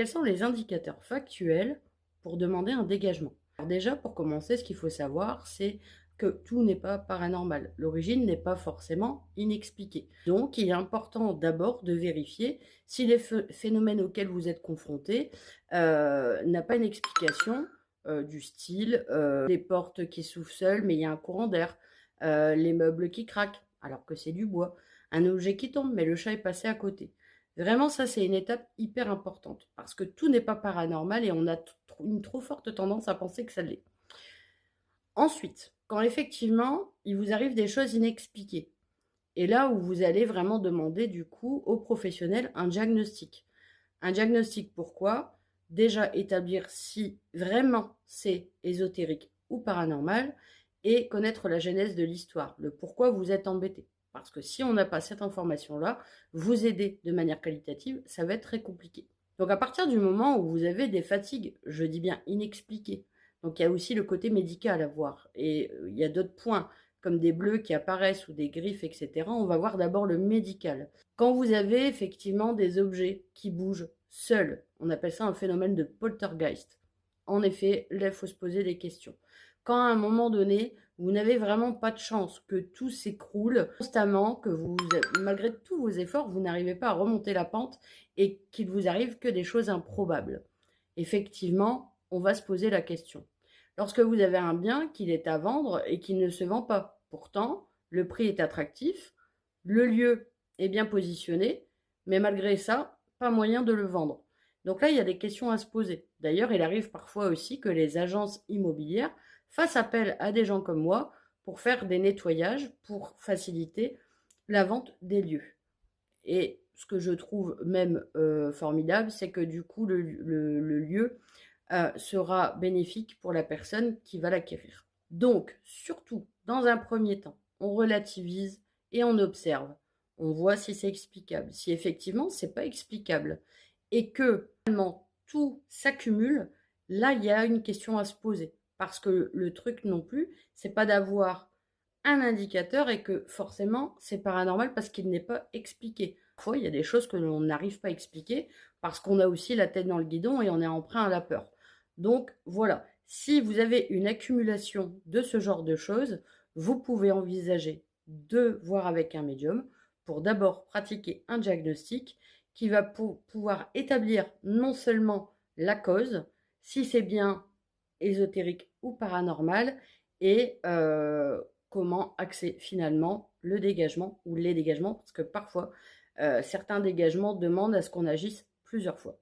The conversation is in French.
quels sont les indicateurs factuels pour demander un dégagement? Alors déjà, pour commencer, ce qu'il faut savoir, c'est que tout n'est pas paranormal. L'origine n'est pas forcément inexpliquée. Donc, il est important d'abord de vérifier si les phénomènes auxquels vous êtes confrontés n'a pas une explication du style les portes qui s'ouvrent seules, mais il y a un courant d'air, les meubles qui craquent, alors que c'est du bois, un objet qui tombe, mais le chat est passé à côté. Vraiment, ça, c'est une étape hyper importante parce que tout n'est pas paranormal et on a une trop forte tendance à penser que ça l'est. Ensuite, quand effectivement, il vous arrive des choses inexpliquées, et là où vous allez vraiment demander du coup aux professionnels un diagnostic. Un diagnostic pourquoi? Déjà établir si vraiment c'est ésotérique ou paranormal et connaître la genèse de l'histoire, le pourquoi vous êtes embêté. Parce que si on n'a pas cette information-là, vous aider de manière qualitative, ça va être très compliqué. Donc à partir du moment où vous avez des fatigues, je dis bien inexpliquées, donc il y a aussi le côté médical à voir. Et il y a d'autres points, comme des bleus qui apparaissent ou des griffes, etc. On va voir d'abord le médical. Quand vous avez effectivement des objets qui bougent seuls, on appelle ça un phénomène de poltergeist. En effet, là, il faut se poser des questions. Quand à un moment donné, vous n'avez vraiment pas de chance, que tout s'écroule constamment, que vous, malgré tous vos efforts, vous n'arrivez pas à remonter la pente et qu'il vous arrive que des choses improbables. Effectivement, on va se poser la question. Lorsque vous avez un bien qu'il est à vendre et qu'il ne se vend pas, pourtant, le prix est attractif, le lieu est bien positionné, mais malgré ça, pas moyen de le vendre. Donc là, il y a des questions à se poser. D'ailleurs, il arrive parfois aussi que les agences immobilières fassent appel à des gens comme moi pour faire des nettoyages, pour faciliter la vente des lieux. Et ce que je trouve même formidable, c'est que du coup, le lieu sera bénéfique pour la personne qui va l'acquérir. Donc, surtout, dans un premier temps, on relativise et on observe. On voit si c'est explicable. Si effectivement, c'est pas explicable et que finalement tout s'accumule, là, il y a une question à se poser. Parce que le truc non plus, c'est pas d'avoir un indicateur et que forcément c'est paranormal parce qu'il n'est pas expliqué. Parfois, il y a des choses que l'on n'arrive pas à expliquer parce qu'on a aussi la tête dans le guidon et on est emprunt à la peur. Donc voilà, si vous avez une accumulation de ce genre de choses, vous pouvez envisager de voir avec un médium pour d'abord pratiquer un diagnostic qui va pouvoir établir non seulement la cause, si c'est bien ésotérique ou paranormal, et comment axer finalement le dégagement ou les dégagements, parce que parfois certains dégagements demandent à ce qu'on agisse plusieurs fois.